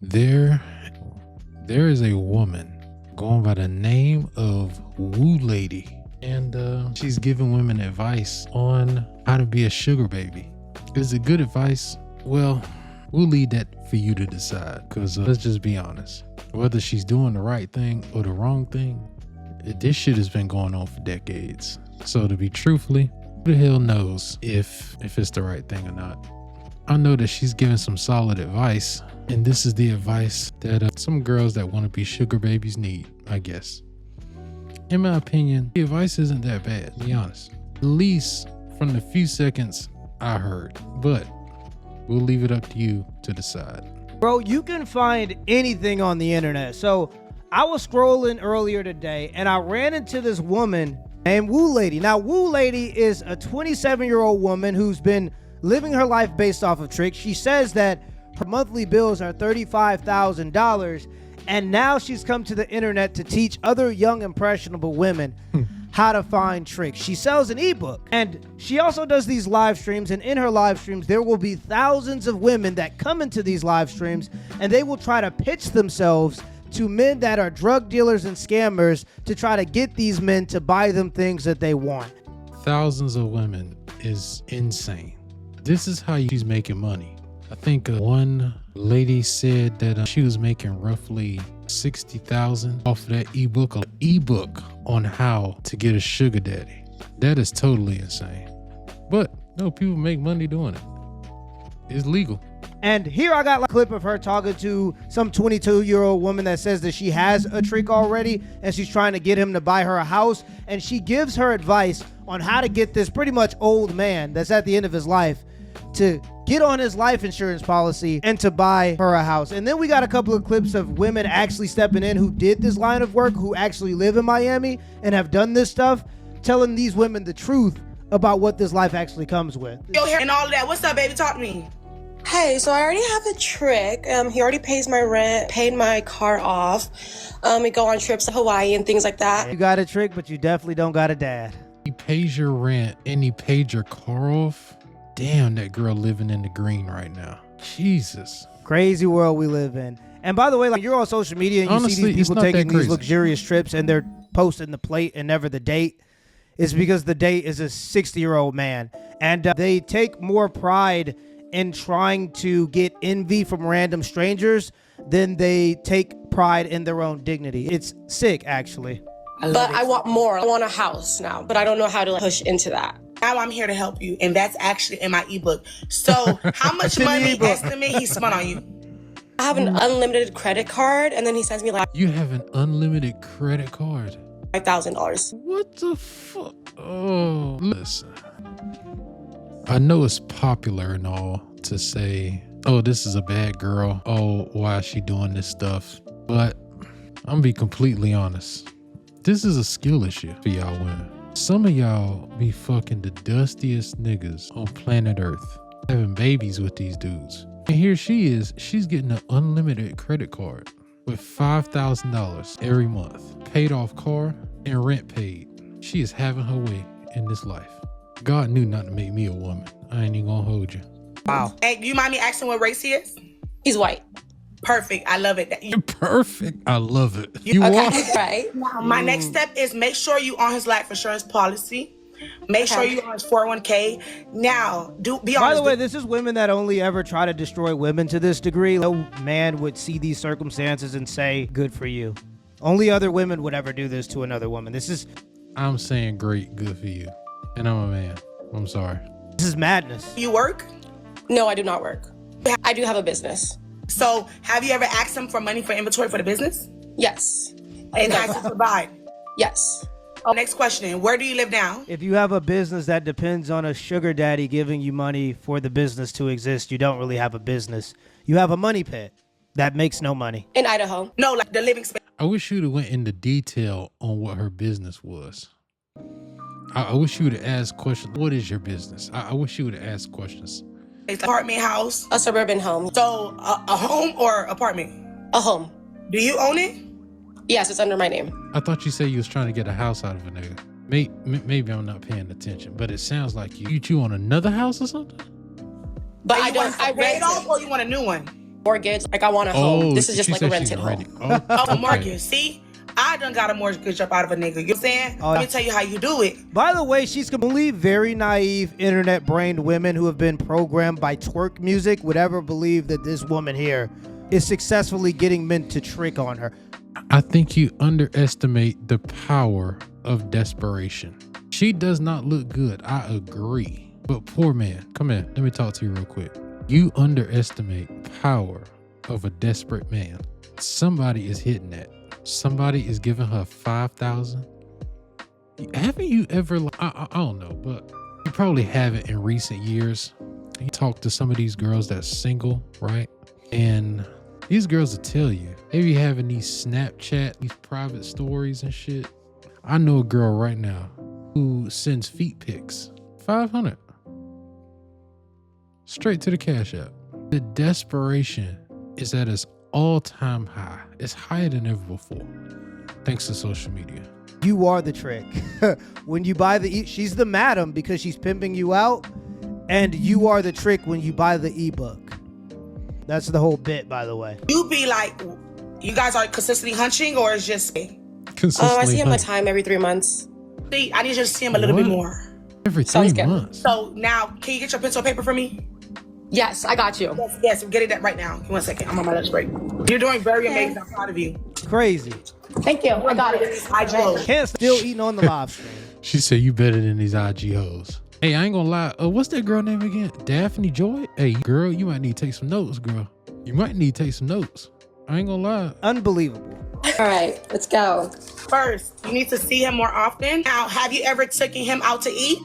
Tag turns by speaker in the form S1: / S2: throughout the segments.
S1: There is a woman going by the name of Woolady, and she's giving women advice on how to be a sugar baby. Is it good advice? Well, we'll leave that for you to decide, because let's just be honest. Whether she's doing the right thing or the wrong thing, this shit has been going on for decades. So to be truthfully, who the hell knows if it's the right thing or not? I know that she's giving some solid advice, and this is the advice that some girls that want to be sugar babies need, I guess. In my opinion, the advice isn't that bad, to be honest. At least from the few seconds I heard, but we'll leave it up to you to decide.
S2: Bro, you can find anything on the internet. So I was scrolling earlier today and I ran into this woman named Woolady. Now, Woolady is a 27-year-old woman who's been living her life based off of tricks. She says that her monthly bills are $35,000, and now she's come to the internet to teach other young impressionable women how to find tricks. She sells an ebook, and she also does these live streams, and in her live streams there will be thousands of women that come into these live streams, and they will try to pitch themselves to men that are drug dealers and scammers to try to get these men to buy them things that they want.
S1: Thousands of women is insane. This is how she's making money. I think one lady said that she was making roughly $60,000 off of that ebook, an ebook on how to get a sugar daddy. That is totally insane. But no, people make money doing it. It's legal.
S2: And here I got a clip of her talking to some 22-year-old woman that says that she has a trick already and she's trying to get him to buy her a house. And she gives her advice on how to get this pretty much old man that's at the end of his life to get on his life insurance policy and to buy her a house. And then we got a couple of clips of women actually stepping in who did this line of work, who actually live in Miami and have done this stuff, telling these women the truth about what this life actually comes with.
S3: Yo, and all of that. What's up, baby? Talk to me.
S4: Hey, so I already have a trick. He already pays my rent, paid my car off. We go on trips to Hawaii and things like that.
S2: You got a trick, but you definitely don't got a dad.
S1: He pays your rent and he paid your car off. Damn, that girl living in the green right now. Jesus.
S2: Crazy world we live in. And by the way, like, you're on social media and you
S1: Honestly,
S2: see these
S1: it's
S2: people
S1: not
S2: taking
S1: that
S2: these
S1: crazy.
S2: luxurious trips and they're posting the plate and never the date. It's because the date is a 60-year-old man. And they take more pride in trying to get envy from random strangers than they take pride in their own dignity. It's sick, actually.
S4: I want more. I want a house now, but I don't know how to push into that.
S3: Now I'm here to help you, and that's actually in my ebook. So how much money estimate he spent on you?
S4: I have an unlimited credit card, and then he sends me like
S1: You have an unlimited credit card.
S4: $5,000.
S1: What the fuck? Oh, listen. I know it's popular and all to say, oh, this is a bad girl. Oh, why is she doing this stuff? But I'm gonna be completely honest. This is a skill issue for y'all women. Some of y'all be fucking the dustiest niggas on planet Earth, having babies with these dudes. And here she is, she's getting an unlimited credit card with $5,000 every month, paid off car and rent paid. She is having her way in this life. God knew not to make me a woman. I ain't even gonna hold you.
S2: Wow.
S3: Hey, you mind me asking what race he is?
S4: He's white.
S3: Perfect. I love it.
S1: You're perfect. I love it. You
S4: Okay,
S1: are?
S4: right.
S3: Now, my next step is make sure you on his life insurance policy. Make sure you on his 401k. Now, be honest.
S2: By the way, this is women that only ever try to destroy women to this degree. No man would see these circumstances and say, good for you. Only other women would ever do this to another woman.
S1: I'm saying great, good for you. And I'm a man. I'm sorry.
S2: This is madness.
S3: You work?
S4: No, I do not work. I do have a business.
S3: So have you ever asked him for money for inventory for the business?
S4: Yes.
S3: And has he provide?
S4: Yes.
S3: Oh, next question. Where do you live now?
S2: If you have a business that depends on a sugar daddy giving you money for the business to exist, you don't really have a business. You have a money pit that makes no money.
S4: In Idaho.
S3: No, like the living space.
S1: I wish you'd have went into detail on what her business was. I wish you would have asked questions. What is your business? I wish you would have asked questions.
S3: Apartment house.
S4: A suburban home.
S3: So a home or apartment?
S4: A home.
S3: Do you own it?
S4: Yes, it's under my name.
S1: I thought you said you was trying to get a house out of a nigga. Maybe I'm not paying attention, but it sounds like you own another house or something?
S4: But
S3: Are
S4: I
S3: you
S4: don't.
S3: want
S4: I
S3: to pay it
S4: rent
S3: off
S4: it.
S3: or you want a new one?
S4: mortgage. Like I want a home. This is just
S1: she
S4: like a
S1: said she's
S4: rented
S1: ready.
S4: home.
S3: Oh,
S1: Okay.
S3: mortgage. See, I done got a mortgage up out of a nigga. You know what I'm saying? Let me tell you how you do it.
S2: By the way, she's completely very naive, internet-brained women who have been programmed by twerk music would ever believe that this woman here is successfully getting men to trick on her.
S1: I think you underestimate the power of desperation. She does not look good. I agree. But poor man, come here. Let me talk to you real quick. You underestimate the power of a desperate man. Somebody is hitting that. Somebody is giving her 5,000. Haven't you ever, I don't know, but you probably haven't in recent years. You talk to some of these girls that's single, right? And these girls will tell you, they be having these Snapchat, these private stories and shit. I know a girl right now who sends feet pics, 500. Straight to the Cash App. The desperation is at its all-time high. It's higher than ever before, thanks to social media.
S2: You are the trick. When you buy she's the madam because she's pimping you out, and you are the trick when you buy the ebook. That's the whole bit, by the way.
S3: You be like, you guys are consistently hunching, or it's just me?
S4: I see him a time every 3 months.
S3: See, I need you to see him a little bit more.
S1: Every
S4: Sounds
S1: 3
S4: good.
S1: months.
S3: So now, can you get your pencil and paper for me?
S4: Yes, I got you.
S3: Yes, I'm getting that right now. Give me 1 second. I'm on my lunch break. You're doing very amazing. I'm proud of you.
S2: Crazy.
S4: Thank you. I got it.
S2: Can't still eating on the live stream.
S1: She said, you better than these IG hoes. Hey, I ain't gonna lie. What's that girl name again? Daphne Joy? Hey, girl, you might need to take some notes, girl. You might need to take some notes. I ain't gonna lie.
S2: Unbelievable.
S4: All right, let's go.
S3: First, you need to see him more often. Now, have you ever taken him out to eat?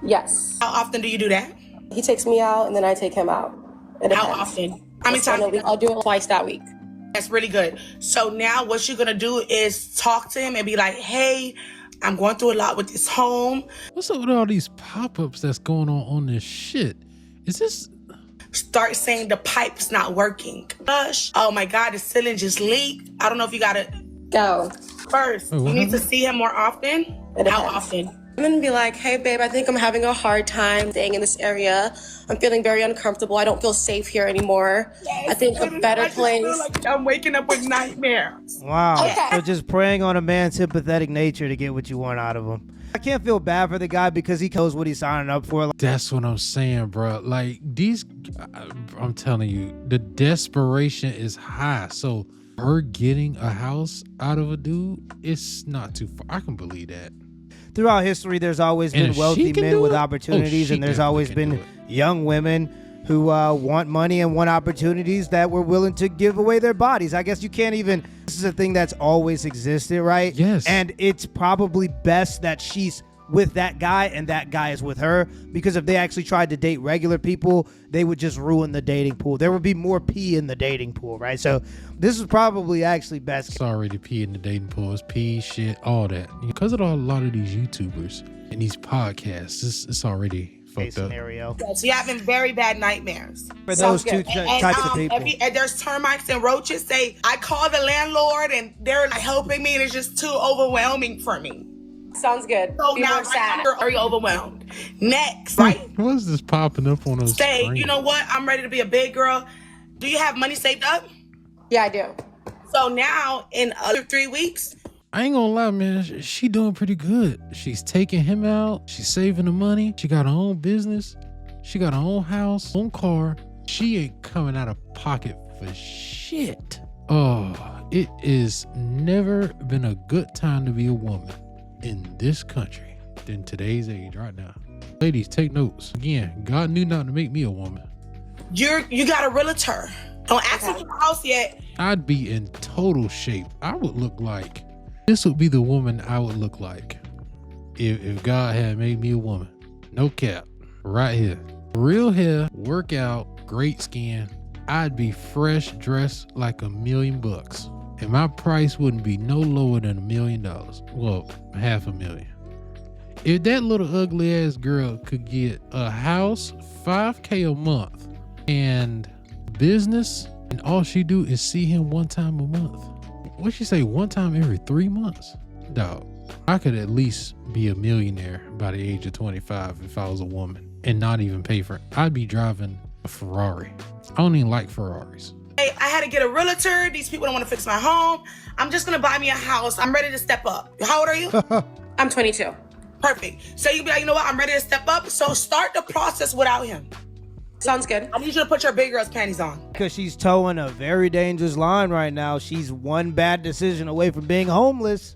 S4: Yes.
S3: How often do you do that?
S4: He takes me out and then I take him out. It
S3: How
S4: depends.
S3: often? How many
S4: It's been a
S3: times?
S4: week. I'll do it twice that week.
S3: That's really good. So now what you're gonna do is talk to him and be like, hey, I'm going through a lot with this home.
S1: What's up with all these pop-ups that's going on this shit? Is this...
S3: Start saying the pipe's not working. Gosh, oh my God, the ceiling just leaked. I don't know if you gotta...
S4: Go.
S3: First,
S1: Wait, what
S3: you need to
S1: happened?
S3: see him more often.
S4: It
S3: How
S4: depends.
S3: often?
S4: I'm gonna be like, hey babe, I think I'm having a hard time staying in this area. I'm feeling very uncomfortable. I don't feel safe here anymore. I think a better
S3: I just feel
S4: place.
S3: like I'm waking up with nightmares.
S2: Wow.
S4: Okay.
S2: So just preying on a man's sympathetic nature to get what you want out of him. I can't feel bad for the guy because he knows what he's signing up for.
S1: That's what I'm saying, bro. Like, these... I'm telling you, the desperation is high. So her getting a house out of a dude, it's not too far. I can believe that.
S2: Throughout history, there's always
S1: And
S2: been
S1: if she
S2: wealthy
S1: can
S2: men
S1: do
S2: with
S1: it,
S2: opportunities,
S1: she
S2: and there's
S1: definitely
S2: always
S1: can
S2: been
S1: do it.
S2: young women who want money and want opportunities that were willing to give away their bodies. I guess you can't even... This is a thing that's always existed, right?
S1: Yes.
S2: And it's probably best that she's with that guy and that guy is with her, because if they actually tried to date regular people, they would just ruin the dating pool. There would be more pee in the dating pool, right? So this is probably actually best.
S1: Sorry to pee in the dating pool. It's pee, shit, all that. Because of a lot of these YouTubers and these podcasts, it's already
S2: Case
S1: fucked up.
S2: scenario.
S3: So you're having very bad nightmares.
S2: For those two
S3: And,
S2: types of people.
S3: and there's termites and roaches. Say, I call the landlord and they're like helping me, and it's just too overwhelming for me.
S4: Sounds good.
S3: So
S4: Be
S3: now
S4: more sad.
S3: you're very overwhelmed. Next, right?
S1: What's this popping up on those
S3: Say,
S1: screen?
S3: you know what? I'm ready to be a big girl. Do you have money saved up?
S4: Yeah, I do.
S3: So now in other 3 weeks,
S1: I ain't gonna lie, man. She doing pretty good. She's taking him out. She's saving the money. She got her own business. She got her own house, own car. She ain't coming out of pocket for shit. Oh, it is never been a good time to be a woman in this country than today's age right now. Ladies, take notes. Again, God knew not to make me a woman.
S3: you got a realtor. Don't ask him for the house yet.
S1: I'd be in total shape. I would look like, this would be the woman I would look like if God had made me a woman. No cap. Right here. Real hair, workout, great skin. I'd be fresh, dressed like $1 million. And my price wouldn't be no lower than $1 million. Well, $500,000. If that little ugly ass girl could get a house, $5K a month, and business, and all she do is see him one time a month. What'd she say? One time every 3 months? Dog, I could at least be a millionaire by the age of 25 if I was a woman and not even pay for it. I'd be driving a Ferrari. I don't even like Ferraris.
S3: Hey, I had to get a realtor. These people don't want to fix my home. I'm just going to buy me a house. I'm ready to step up. How old are you?
S4: I'm 22.
S3: Perfect. So you can be like, you know what? I'm ready to step up. So start the process without him.
S4: Sounds good.
S3: I need you to put your big girl's panties on.
S2: Because she's towing a very dangerous line right now. She's one bad decision away from being homeless.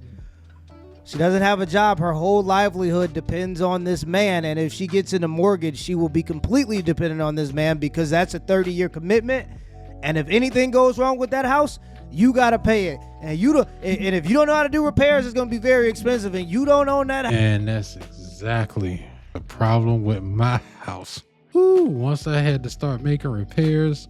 S2: She doesn't have a job. Her whole livelihood depends on this man. And if she gets in a mortgage, she will be completely dependent on this man because that's a 30-year commitment. And if anything goes wrong with that house, you got to pay it. And if you don't know how to do repairs, it's going to be very expensive. And you don't own that house.
S1: And that's exactly the problem with my house. Woo, once I had to start making repairs,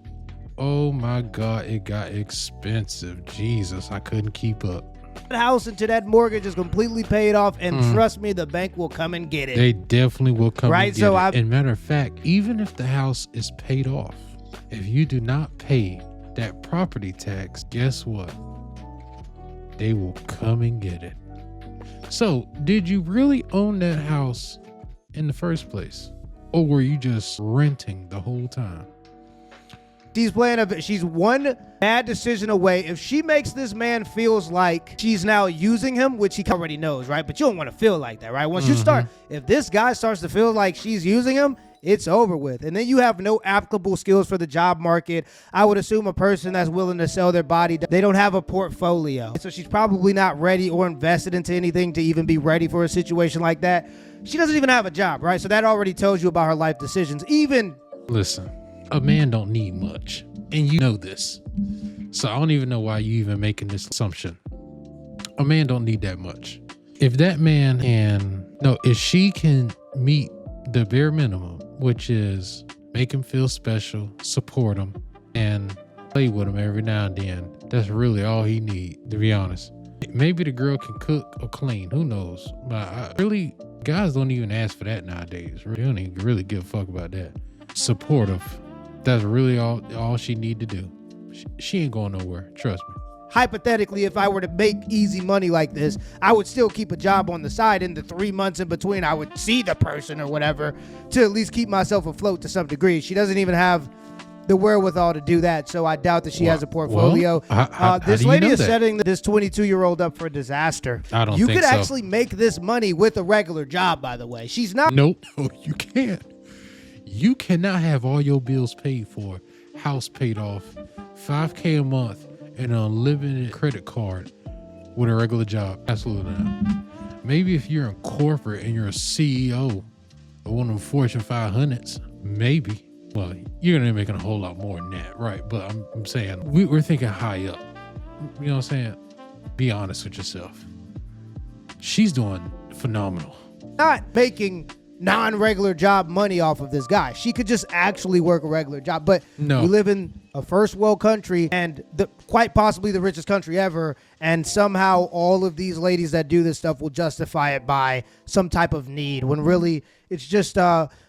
S1: oh my God, it got expensive. Jesus, I couldn't keep up.
S2: House until that mortgage is completely paid off, and trust me, the bank will come and get it.
S1: They definitely will come
S2: right,
S1: and get
S2: so
S1: it. And matter of fact, even if the house is paid off, if you do not pay that property tax, guess what? They will come and get it. So, did you really own that house in the first place? Or were you just renting the whole time?
S2: She's one bad decision away. If she makes this man feels like she's now using him, which he already knows, right? But you don't want to feel like that, right? Once you start, if this guy starts to feel like she's using him, it's over with. And then you have no applicable skills for the job market. I would assume a person that's willing to sell their body, they don't have a portfolio. So she's probably not ready or invested into anything to even be ready for a situation like that. She doesn't even have a job, right? So that already tells you about her life decisions.
S1: Listen, a man don't need much, and you know this. So I don't even know why you even making this assumption. A man don't need that much. If she can meet the bare minimum, which is make him feel special, support him, and play with him every now and then, that's really all he need, to be honest. Maybe the girl can cook or clean, who knows? But guys don't even ask for that nowadays. They don't even really give a fuck about that. Supportive. That's really all she need to do. She ain't going nowhere. Trust me.
S2: Hypothetically, if I were to make easy money like this, I would still keep a job on the side. In the 3 months in between, I would see the person or whatever to at least keep myself afloat to some degree. She doesn't even have the wherewithal to do that, so I doubt that she has a portfolio. This lady is setting this 22-year-old up for disaster.
S1: I don't
S2: think so. You could actually make this money with a regular job, by the way. She's not.
S1: Nope, you can't. You cannot have all your bills paid for, house paid off, $5K a month, and an unlimited credit card with a regular job. Absolutely not. Maybe if you're in corporate and you're a CEO of one of the Fortune 500s, maybe. Well, you're gonna be making a whole lot more than that, right? But I'm saying we're thinking high up. You know what I'm saying? Be honest with yourself. She's doing phenomenal.
S2: Not making non-regular job money off of this guy. She could just actually work a regular job. But
S1: no.
S2: We live in a first world country and quite possibly the richest country ever. And somehow all of these ladies that do this stuff will justify it by some type of need when really it's just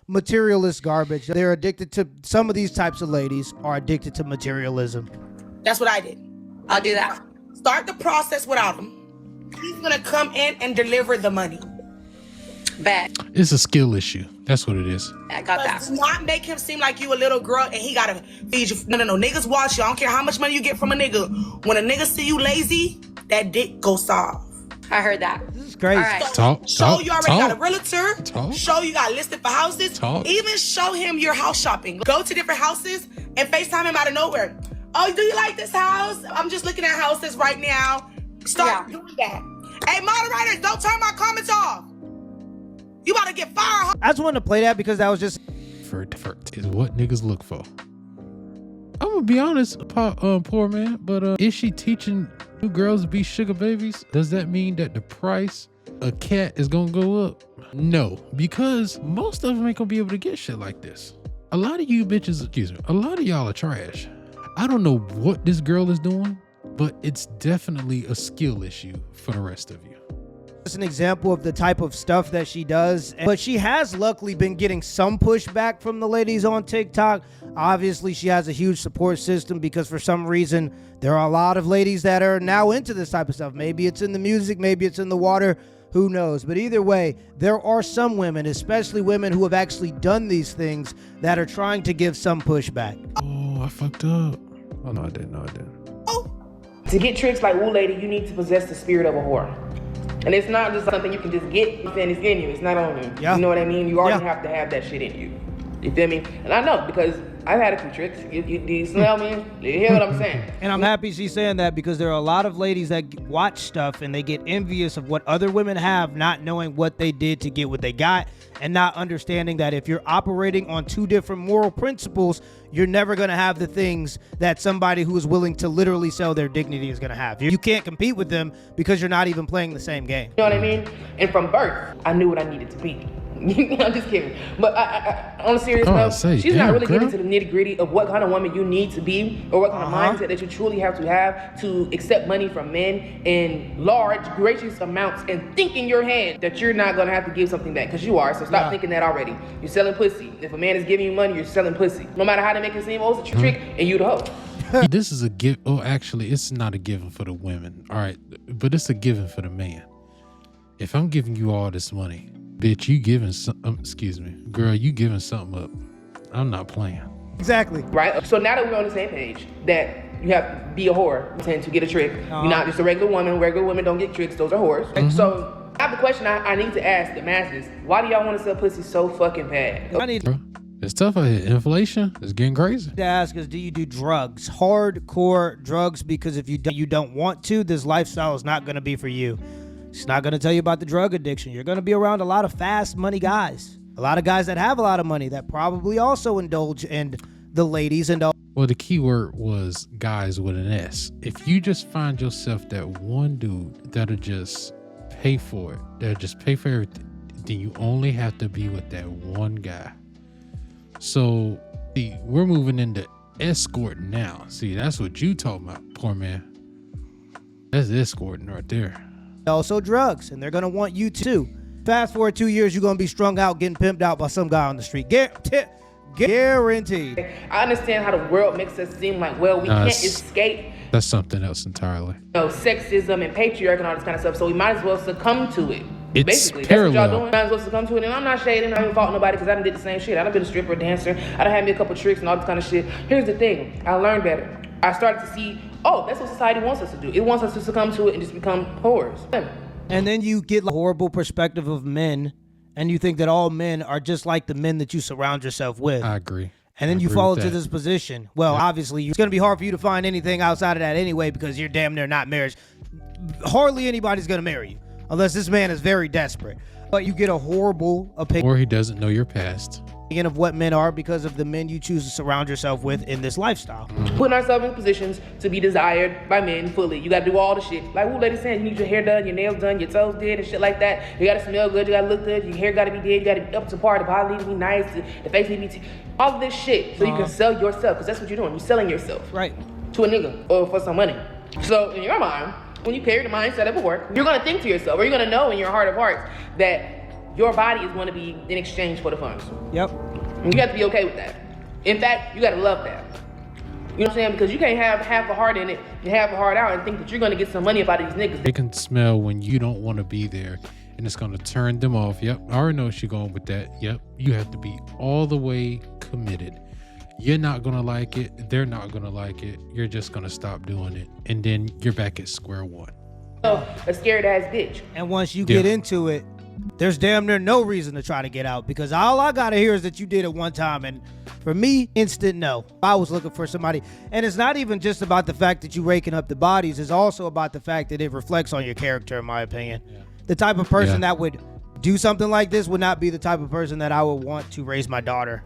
S2: materialist garbage. They're addicted to, some of these types of ladies are addicted to materialism.
S3: That's what I did.
S4: I'll do that.
S3: Start the process without him. He's going to come in and deliver the money.
S4: Bet.
S1: It's a skill issue. That's what it is.
S4: I got that.
S3: Do not make him seem like you a little girl and he gotta feed you. No. Niggas watch you. I don't care how much money you get from a nigga. When a nigga see you lazy, that dick go soft.
S4: I heard that.
S2: This is crazy.
S4: All right.
S3: Show you already got a realtor. Show you got listed for houses. Even show him your house shopping. Go to different houses and FaceTime him out of nowhere. Oh, do you like this house? I'm just looking at houses right now. Start doing that. Hey, moderators, don't turn my comments off. You about to get fired.
S2: I just wanted to play that because that was just
S1: effort is what niggas look for. I'm gonna be honest, poor man, but is she teaching new girls to be sugar babies? Does that mean that the price a cat is gonna go up? No, because most of them ain't gonna be able to get shit like this. A lot of you bitches, a lot of y'all are trash. I don't know what this girl is doing, but it's definitely a skill issue for the rest of you.
S2: an example of the type of stuff that she does, but she has luckily been getting some pushback from the ladies on TikTok. Obviously, she has a huge support system because for some reason there are a lot of ladies that are now into this type of stuff. Maybe it's in the music, maybe it's in the water, Who knows? But either way, there are some women, especially women who have actually done these things, that are trying to give some pushback.
S1: Oh, I fucked up. Oh, no, I didn't. No, I didn't.
S3: To get tricks like Woolady, you need to possess the spirit of a whore. And it's not just something you can just get, and it's in you. It's not on you.
S2: Yeah.
S3: You know what I mean? You already have to have that shit in you. You feel me? And I know, because I've had a few tricks. You smell me? You hear what I'm saying?
S2: And I'm happy she's saying that, because there are a lot of ladies that watch stuff and they get envious of what other women have, not knowing what they did to get what they got, and not understanding that if you're operating on two different moral principles, you're never going to have the things that somebody who is willing to literally sell their dignity is going to have. You can't compete with them because you're not even playing the same game.
S3: You know what I mean? And from birth, I knew what I needed to be. I'm just kidding. But I, on a serious note, she's not really getting to the nitty gritty of what kind of woman you need to be, or what kind of mindset that you truly have to accept money from men in large, gracious amounts, and think in your head that you're not going to have to give something back, because you are. So stop thinking that already. You're selling pussy. If a man is giving you money, you're selling pussy. No matter how they make it seem, oh, it's a trick, and you the hoe.
S1: This is a give. Oh, actually, it's not a given for the women. All right, but it's a given for the man. If I'm giving you all this money, bitch, you giving some, excuse me, girl, you giving something up. I'm not playing.
S2: Exactly.
S3: Right? So now that we're on the same page, that you have to be a whore to get a trick. You're not just a regular woman. Regular women don't get tricks. Those are whores. So I have a question I need to ask the masses. Why do y'all want to sell pussy so fucking bad?
S1: It's tough out here. Inflation is getting crazy.
S2: To ask is, do you do drugs? Hardcore drugs, because if you don't want to, this lifestyle is not going to be for you. It's not going to tell you about the drug addiction. You're going to be around a lot of fast money guys. A lot of guys that have a lot of money that probably also indulge in the ladies and all.
S1: Well, the key word was guys with an S. If you just find yourself that one dude that'll just pay for it, that'll just pay for everything, then you only have to be with that one guy. So, see, we're moving into escorting now. See, that's what you talking about, poor man. That's escorting right there.
S2: Also drugs, and they're going to want you too. Fast forward 2 years, you're going to be strung out, getting pimped out by some guy on the street. Guaranteed.
S3: I understand how the world makes us seem like, well, we can't escape.
S1: That's something else entirely.
S3: Sexism and patriarchy and all this kind of stuff, so we might as well succumb to it.
S1: It's
S3: basically
S1: parallel.
S3: That's what y'all doing. Might as well succumb to it. And I'm not shading, I ain't faulting nobody, because I done did the same shit. I done been a stripper, dancer. I done had me a couple tricks and all this kind of shit. Here's the thing, I learned better. I started to see, that's what society wants us to do. It wants us to succumb to it and just become whores.
S2: And then you get a horrible perspective of men, and you think that all men are just like the men that you surround yourself with.
S1: I agree.
S2: And then you fall into this position. Well, obviously, it's going to be hard for you to find anything outside of that anyway, because you're damn near not married. Hardly anybody's going to marry you unless this man is very desperate. But you get a horrible opinion.
S1: Or he doesn't know your past.
S2: Of what men are because of the men you choose to surround yourself with in this lifestyle.
S3: Putting ourselves in positions to be desired by men fully. You got to do all the shit. Like Woolady saying, you need your hair done, your nails done, your toes did, and shit like that. You got to smell good, you got to look good, your hair got to be did, you got to be up to par, the body need to be nice, the face need to be all of this shit, so you can sell yourself, because that's what you're doing. You're selling yourself.
S2: Right.
S3: To a nigga or for some money. So in your mind, when you carry the mindset of a work, you're going to think to yourself, or you're going to know in your heart of hearts that your body is going to be in exchange for the funds.
S2: Yep.
S3: And you have to be okay with that. In fact, you got to love that. You know what I'm saying? Because you can't have half a heart in it and half a heart out and think that you're going to get some money about these niggas.
S1: They can smell when you don't want to be there, and it's going to turn them off. Yep, I already know she's going with that. Yep, you have to be all the way committed. You're not going to like it. They're not going to like it. You're just going to stop doing it. And then you're back at square one.
S3: A scared ass bitch.
S2: And once you get into it, there's damn near no reason to try to get out, because all I gotta hear is that you did it one time, and for me, instant no. I was looking for somebody, and it's not even just about the fact that you raking up the bodies, it's also about the fact that it reflects on your character, in my opinion. The type of person that would do something like this would not be the type of person that I would want to raise my daughter.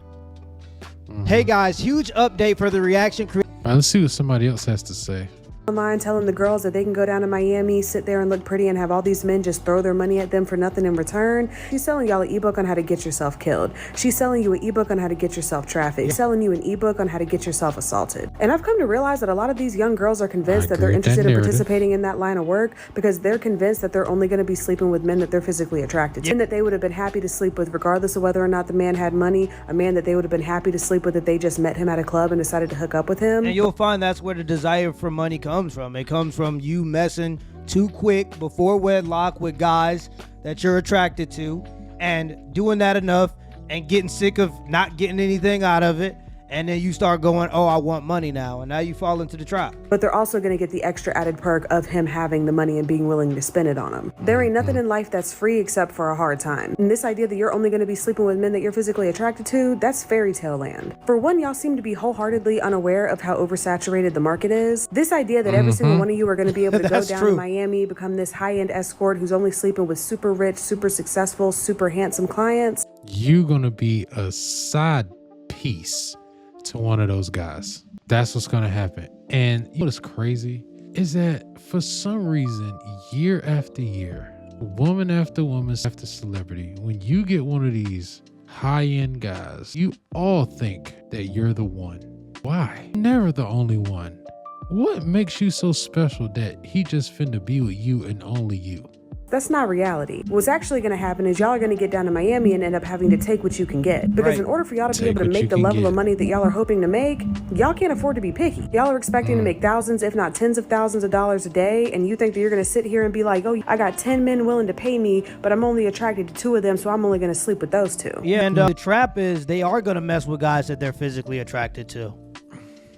S2: Hey guys, huge update for the reaction.
S1: All right, let's see what somebody else has to say.
S5: Online telling the girls that they can go down to Miami, sit there and look pretty, and have all these men just throw their money at them for nothing in return. She's selling y'all an ebook on how to get yourself killed. She's selling you an ebook on how to get yourself trafficked. She's selling you an ebook on how to get yourself assaulted. And I've come to realize that a lot of these young girls are convinced that they're interested in participating in that line of work because they're convinced that they're only going to be sleeping with men that they're physically attracted to. And that they would have been happy to sleep with regardless of whether or not the man had money, a man that they would have been happy to sleep with if they just met him at a club and decided to hook up with him.
S2: And you'll find that's where the desire for money comes from. It comes from you messing too quick before wedlock with guys that you're attracted to, and doing that enough and getting sick of not getting anything out of it. And then you start going, oh, I want money now. And now you fall into the trap.
S5: But they're also going to get the extra added perk of him having the money and being willing to spend it on them. There ain't nothing in life that's free except for a hard time. And this idea that you're only going to be sleeping with men that you're physically attracted to, that's fairy tale land. For one, y'all seem to be wholeheartedly unaware of how oversaturated the market is. This idea that every single one of you are going to be able to go down to Miami, become this high-end escort who's only sleeping with super rich, super successful, super handsome clients.
S1: You're going to be a side piece to one of those guys. That's what's gonna happen. And you know what's crazy is that for some reason, year after year, woman after woman after celebrity, when you get one of these high-end guys, you all think that you're the one. Why? Never the only one. What makes you so special that he just finna be with you and only you?
S5: That's not reality. What's actually going to happen is y'all are going to get down to Miami and end up having to take what you can get. Because in order for y'all to be able to make the level of money that y'all are hoping to make, y'all can't afford to be picky. Y'all are expecting to make thousands, if not tens of thousands of dollars a day, and you think that you're going to sit here and be like, oh, I got 10 men willing to pay me, but I'm only attracted to 2 of them, so I'm only going to sleep with those 2.
S2: Yeah, and the trap is they are going to mess with guys that they're physically attracted to.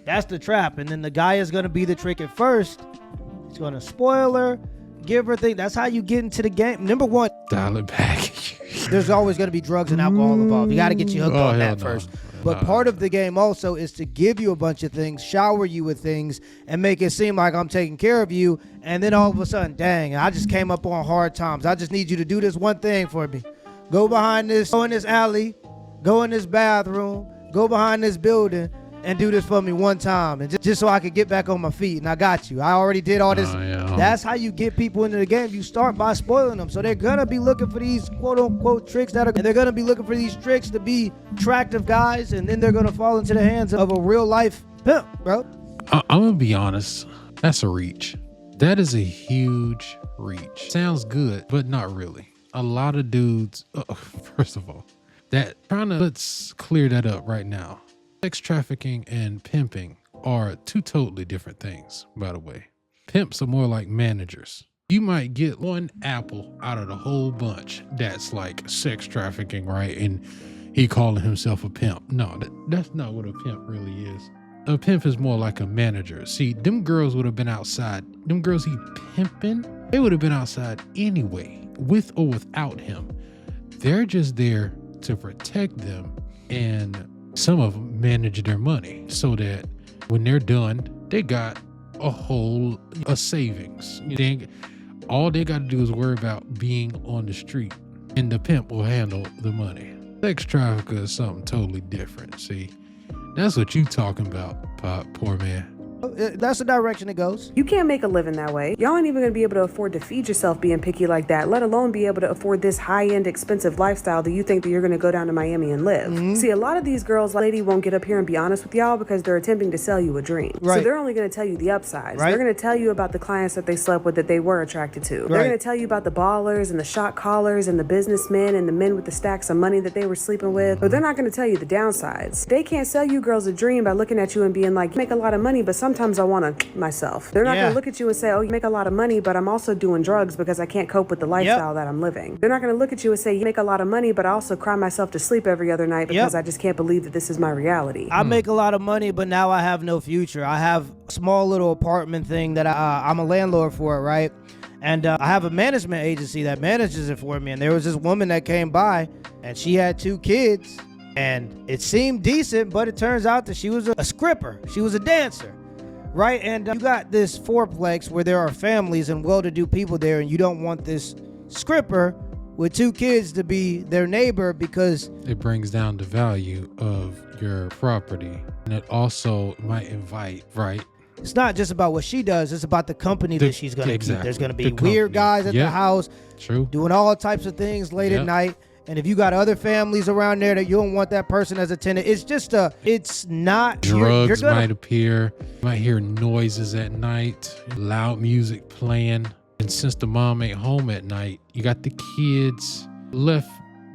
S2: That's the trap. And then the guy is going to be the trick at first. He's going to spoil her, give her thing. That's how you get into the game. Number one,
S1: dial it back.
S2: There's always going to be drugs and alcohol involved. You got to get you hooked on that first. But part of the game also is to give you a bunch of things, shower you with things, and make it seem like I'm taking care of you. And then all of a sudden, dang, I just came up on hard times. I just need you to do this one thing for me. Go behind this, go in this alley, go in this bathroom, go behind this building, and do this for me one time, and just so I could get back on my feet. And I got you. I already did all this. That's how you get people into the game. You start by spoiling them. So they're gonna be looking for these quote unquote tricks and they're gonna be looking for these tricks to be attractive guys, and then they're gonna fall into the hands of a real life pimp, bro.
S1: I'm gonna be honest. That's a reach. That is a huge reach. Sounds good, but not really. A lot of dudes. First of all, let's clear that up right now. Sex trafficking and pimping are 2 totally different things, by the way. Pimps are more like managers. You might get one apple out of the whole bunch that's like sex trafficking, right? And he calling himself a pimp. No, that's not what a pimp really is. A pimp is more like a manager. See, them girls would have been outside. Them girls he pimping, they would have been outside anyway, with or without him. They're just there to protect them, and some of them manage their money so that when they're done, they got a savings. All they got to do is worry about being on the street, and the pimp will handle the money. Sex trafficker is something totally different. See, that's what you talking about, poor man.
S2: That's the direction it goes.
S5: You can't make a living that way. Y'all ain't even gonna be able to afford to feed yourself being picky like that, let alone be able to afford this high-end expensive lifestyle that you think that you're gonna go down to Miami and live. See, a lot of these girls, lady, won't get up here and be honest with y'all because they're attempting to sell you a dream. So they're only gonna tell you the upsides. They're gonna tell you about the clients that they slept with that they were attracted to. They're gonna tell you about the ballers and the shot callers and the businessmen and the men with the stacks of money that they were sleeping with. But they're not gonna tell you the downsides. They can't sell you girls a dream by looking at you and being like, you make a lot of money, but sometimes I wanna myself. They're not gonna look at you and say, oh, you make a lot of money, but I'm also doing drugs because I can't cope with the lifestyle that I'm living. They're not gonna look at you and say, you make a lot of money, but I also cry myself to sleep every other night because I just can't believe that this is my reality.
S2: I make a lot of money, but now I have no future. I have a small little apartment thing that I'm a landlord for, right? And I have a management agency that manages it for me. And there was this woman that came by, and she had 2 kids, and it seemed decent, but it turns out that she was a scripper. She was a dancer. Right, and you got this fourplex where there are families and well-to-do people there, and you don't want this scripper with 2 kids to be their neighbor because
S1: it brings down the value of your property, and it also might invite,
S2: it's not just about what she does, it's about the company that she's going to keep. There's going to be weird guys at the house doing all types of things late at night. And if you got other families around there that you don't want that person as a tenant, it's just it's not.
S1: Drugs might appear. You might hear noises at night, loud music playing. And since the mom ain't home at night, you got the kids left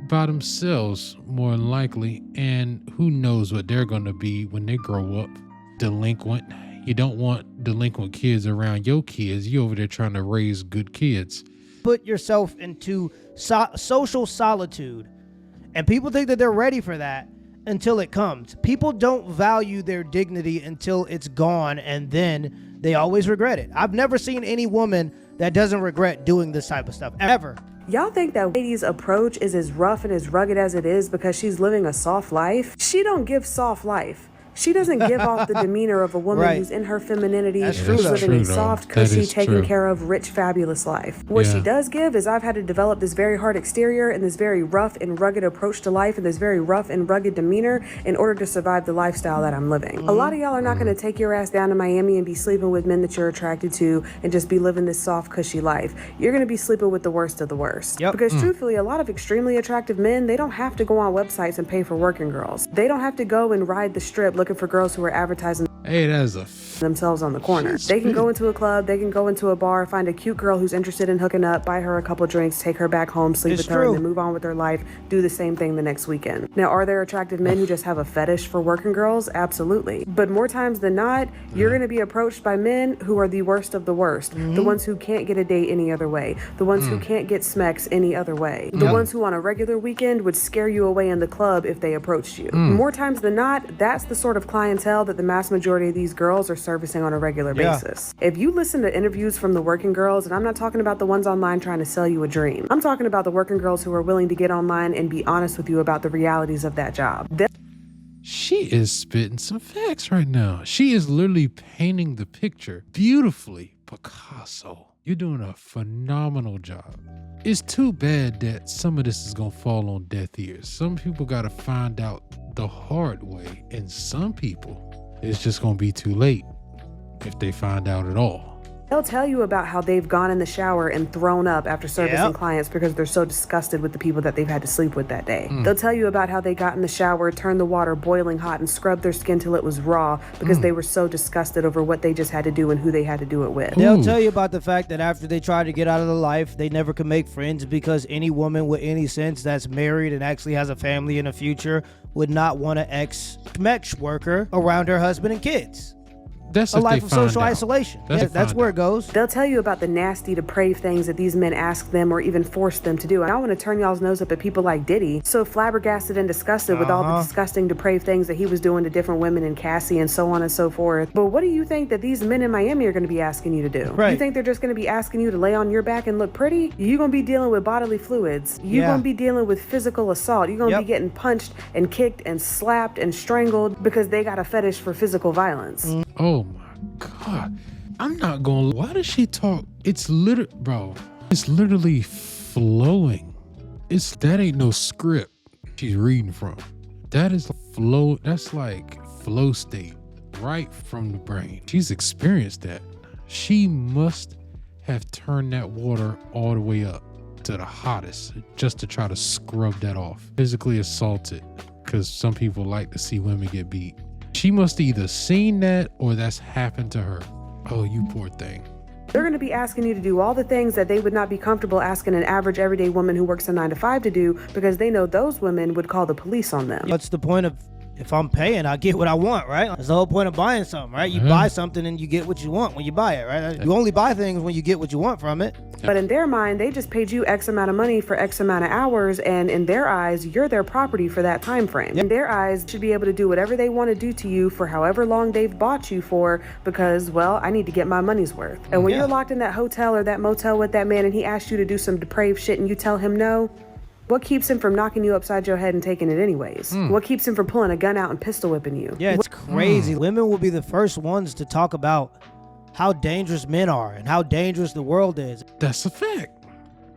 S1: by themselves more than likely. And who knows what they're going to be when they grow up. Delinquent. You don't want delinquent kids around your kids. You over there trying to raise good kids.
S2: Put yourself into social solitude. And people think that they're ready for that until it comes. People don't value their dignity until it's gone, and then they always regret it. I've never seen any woman that doesn't regret doing this type of stuff, ever.
S5: Y'all think that Woolady's approach is as rough and as rugged as it is because she's living a soft life? She don't give soft life. She doesn't give off the demeanor of a woman who's in her femininity, who's living a soft, cushy, taken care of, rich, fabulous life. What she does give is I've had to develop this very hard exterior and this very rough and rugged approach to life and this very rough and rugged demeanor in order to survive the lifestyle that I'm living. A lot of y'all are not going to take your ass down to Miami and be sleeping with men that you're attracted to and just be living this soft, cushy life. You're going to be sleeping with the worst of the worst. Because truthfully, a lot of extremely attractive men, they don't have to go on websites and pay for working girls. They don't have to go and ride the strip looking for girls who are advertising themselves on the corner. They can go into a club, they can go into a bar, find a cute girl who's interested in hooking up, buy her a couple drinks, take her back home, sleep with her, and then move on with their life, do the same thing the next weekend. Now, are there attractive men who just have a fetish for working girls? Absolutely. But more times than not, you're going to be approached by men who are the worst of the worst. The ones who can't get a date any other way. The ones who can't get smecks any other way. The ones who on a regular weekend would scare you away in the club if they approached you. More times than not, that's the sort of clientele that the mass majority of these girls are servicing on a regular basis. If you listen to interviews from the working girls, and I'm not talking about the ones online trying to sell you a dream, I'm talking about the working girls who are willing to get online and be honest with you about the realities of that job.
S1: She is spitting some facts right now. She is literally painting the picture beautifully. Picasso, you're doing a phenomenal job. It's too bad that some of this is going to fall on deaf ears. Some people got to find out the hard way, and some people, it's just going to be too late if they find out at all.
S5: They'll tell you about how they've gone in the shower and thrown up after servicing clients because they're so disgusted with the people that they've had to sleep with that day. They'll tell you about how they got in the shower, turned the water boiling hot, and scrubbed their skin till it was raw because they were so disgusted over what they just had to do and who they had to do it with.
S2: They'll tell you about the fact that after they tried to get out of the life, they never could make friends because any woman with any sense that's married and actually has a family in the future would not want an ex-mesh worker around her husband and kids.
S1: That's
S2: a life of social isolation. That's where it goes.
S5: They'll tell you about the nasty, depraved things that these men ask them or even force them to do. And I want to turn y'all's nose up at people like Diddy, so flabbergasted and disgusted with all the disgusting, depraved things that he was doing to different women and Cassie and so on and so forth. But what do you think that these men in Miami are going to be asking you to do? You think they're just going to be asking you to lay on your back and look pretty? You're going to be dealing with bodily fluids. You're going to be dealing with physical assault. You're going to be getting punched and kicked and slapped and strangled because they got a fetish for physical violence.
S1: Oh my God. I'm not going to. Why does she talk? It's literally, bro, it's literally flowing. That ain't no script she's reading from. That is flow. That's like flow state right from the brain. She's experienced that. She must have turned that water all the way up to the hottest just to try to scrub that off. Physically assaulted, because some people like to see women get beat. She must either seen that or that's happened to her. Oh, you poor thing.
S5: They're going to be asking you to do all the things that they would not be comfortable asking an average everyday woman who works a 9-to-5 to do because they know those women would call the police on them.
S2: What's the point of, if I'm paying, I get what I want, right? That's the whole point of buying something, right? You buy something and you get what you want when you buy it, right? You only buy things when you get what you want from it.
S5: But in their mind, they just paid you X amount of money for X amount of hours, and in their eyes, you're their property for that time frame. In their eyes, should be able to do whatever they want to do to you for however long they've bought you for because, well, I need to get my money's worth. And when you're locked in that hotel or that motel with that man and he asks you to do some depraved shit and you tell him no, what keeps him from knocking you upside your head and taking it anyways? What keeps him from pulling a gun out and pistol whipping you?
S2: Yeah, it's crazy. Women will be the first ones to talk about how dangerous men are and how dangerous the world is.
S1: That's a fact.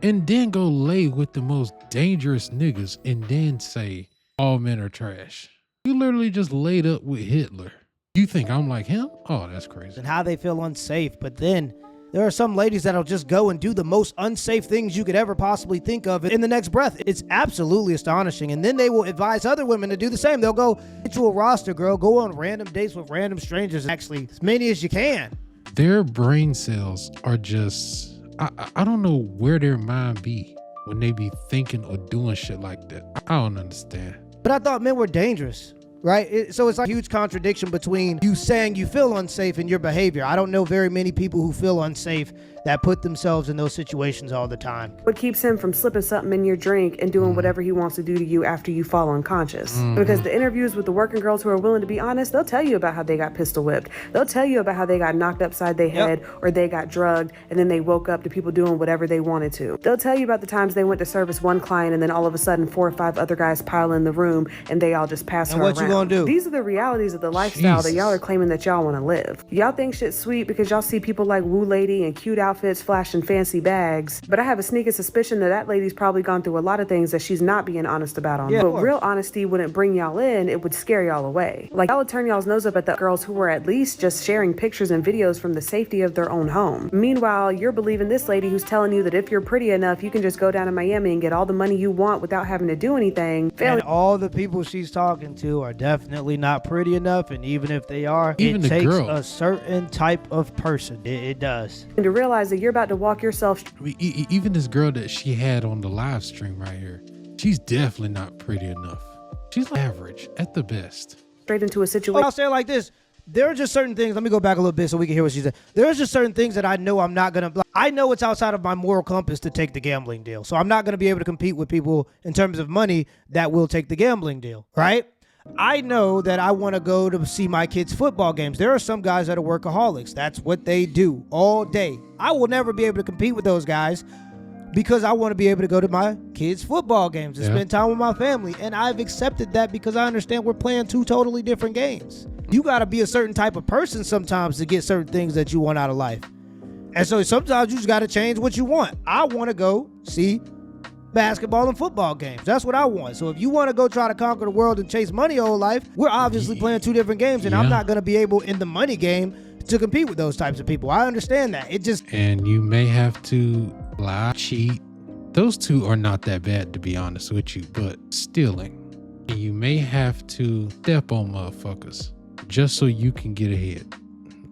S1: And then go lay with the most dangerous niggas and then say all men are trash. You literally just laid up with Hitler. You think I'm like him? Oh, that's crazy.
S2: And how they feel unsafe. But then there are some ladies that'll just go and do the most unsafe things you could ever possibly think of in the next breath. It's absolutely astonishing. And then they will advise other women to do the same. They'll go, get you a roster, girl. Go on random dates with random strangers. Actually, as many as you can.
S1: Their brain cells are just, I don't know where their mind be when they be thinking or doing shit like that. I don't understand.
S2: But I thought men were dangerous. right? So it's like a huge contradiction between you saying you feel unsafe and your behavior. I don't know very many people who feel unsafe that put themselves in those situations all the time.
S5: What keeps him from slipping something in your drink and doing whatever he wants to do to you after you fall unconscious? Because the interviews with the working girls who are willing to be honest, they'll tell you about how they got pistol whipped. They'll tell you about how they got knocked upside their head or they got drugged and then they woke up to people doing whatever they wanted to. They'll tell you about the times they went to service one client and then all of a sudden 4 or 5 other guys pile in the room and they all just pass her around.
S2: And what you gonna do?
S5: These are the realities of the lifestyle that y'all are claiming that y'all want to live. Y'all think shit's sweet because y'all see people like Woolady and cute outfits flashing fancy bags, but I have a sneaking suspicion that lady's probably gone through a lot of things that she's not being honest about on. But real honesty wouldn't bring y'all in, it would scare y'all away. Like y'all would turn y'all's nose up at the girls who were at least just sharing pictures and videos from the safety of their own home. Meanwhile, you're believing this lady who's telling you that if you're pretty enough, you can just go down to Miami and get all the money you want without having to do anything.
S2: And all the people she's talking to are definitely not pretty enough, and even if they are, it takes a certain type of person. It does.
S5: And to realize that you're about to walk yourself.
S1: Even this girl that she had on the live stream right here, she's definitely not pretty enough. She's like average at the best.
S5: Straight into a situation.
S2: I'll say it like this. There are just certain things. Let me go back a little bit so we can hear what she said. There's just certain things that I know I'm not going to. I know it's outside of my moral compass to take the gambling deal. So I'm not going to be able to compete with people in terms of money that will take the gambling deal, right? I know that I want to go to see my kids' football games. There are some guys that are workaholics. That's what they do all day. I will never be able to compete with those guys because I want to be able to go to my kids' football games and spend time with my family. And I've accepted that because I understand we're playing 2 totally different games. You got to be a certain type of person sometimes to get certain things that you want out of life. And so sometimes you just got to change what you want. I want to go see basketball and football games. That's what I want. So if you want to go try to conquer the world and chase money your whole life, we're obviously playing 2 different games, and I'm not going to be able in the money game to compete with those types of people. I understand that. It just...
S1: And you may have to lie, cheat. Those 2 are not that bad, to be honest with you, but stealing. And you may have to step on motherfuckers just so you can get ahead.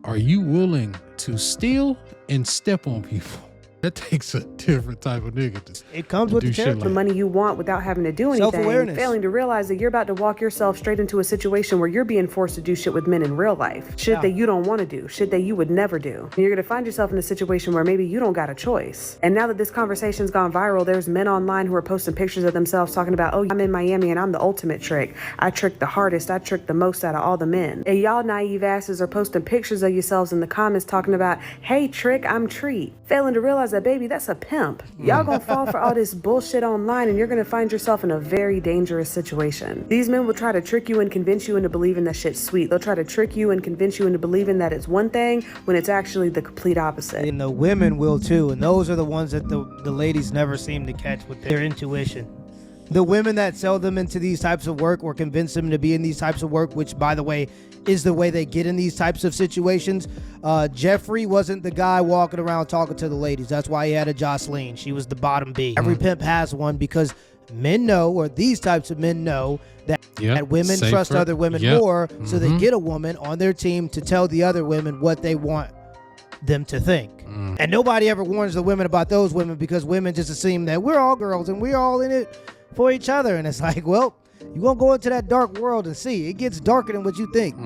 S1: Are you willing to steal and step on people? That takes a different type of nigga
S2: it comes with the territory.
S5: The money you want without having to do anything.
S2: Self-awareness.
S5: Failing to realize that you're about to walk yourself straight into a situation where you're being forced to do shit with men in real life. Shit that you don't want to do. Shit that you would never do. And you're going to find yourself in a situation where maybe you don't got a choice. And now that this conversation's gone viral, there's men online who are posting pictures of themselves talking about, oh, I'm in Miami and I'm the ultimate trick. I tricked the hardest. I tricked the most out of all the men. And y'all naive asses are posting pictures of yourselves in the comments talking about, hey, trick, I'm treat. Failing to realize that, baby, that's a pimp. Y'all gonna fall for all this bullshit online and you're gonna find yourself in a very dangerous situation. These men will try to trick you and convince you into believing that shit's sweet. They'll try to trick you and convince you into believing that it's one thing when it's actually the complete opposite.
S2: And the women will too, and those are the ones that the ladies never seem to catch with their intuition. The women that sell them into these types of work or convince them to be in these types of work, which, by the way, is the way they get in these types of situations. Jeffrey wasn't the guy walking around talking to the ladies. That's why he had a Jocelyn. She was the bottom B. Every pimp has one because men know, or these types of men know, that women trust other women more, so they get a woman on their team to tell the other women what they want them to think. And nobody ever warns the women about those women because women just assume that we're all girls and we're all in it for each other. And it's like, well, you're going to go into that dark world and see. It gets darker than what you think.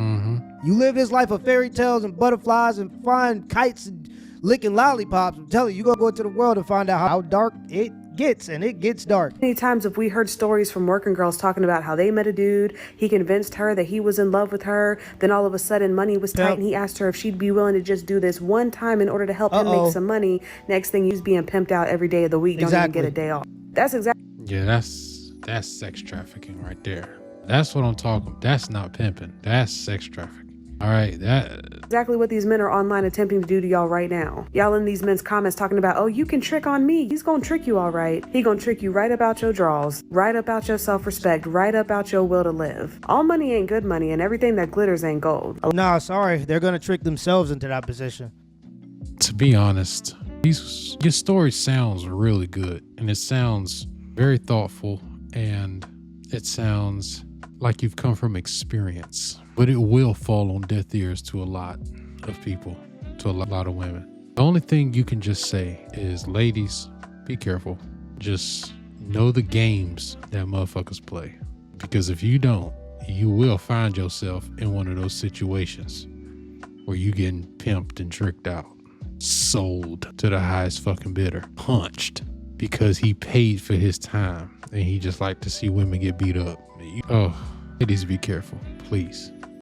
S2: You live this life of fairy tales and butterflies and flying kites and licking lollipops. I'm telling you, you're going to go into the world and find out how dark it gets, and it gets dark.
S5: Many times have we heard stories from working girls talking about how they met a dude, he convinced her that he was in love with her, then all of a sudden money was tight and he asked her if she'd be willing to just do this one time in order to help him make some money. Next thing, he's being pimped out every day of the week, don't even get a day off. That's exactly...
S1: Yeah, that's sex trafficking right there. That's what I'm talking about. That's not pimping. That's sex trafficking. All right, that
S5: exactly what these men are online attempting to do to y'all right now. Y'all in these men's comments talking about, oh, you can trick on me. He's gonna trick you all right. He gonna trick you right about your draws, right about your self-respect, right about your will to live. All money ain't good money, and everything that glitters ain't gold.
S2: Nah, sorry. They're gonna trick themselves into that position.
S1: To be honest, your story sounds really good, and it sounds very thoughtful, and it sounds like you've come from experience, but it will fall on deaf ears to a lot of people, to a lot of women. The only thing you can just say is, ladies, be careful. Just know the games that motherfuckers play, because if you don't, you will find yourself in one of those situations where you getting pimped and tricked out, sold to the highest fucking bidder, punched because he paid for his time and he just like to see women get beat up. Oh, ladies, be careful, please.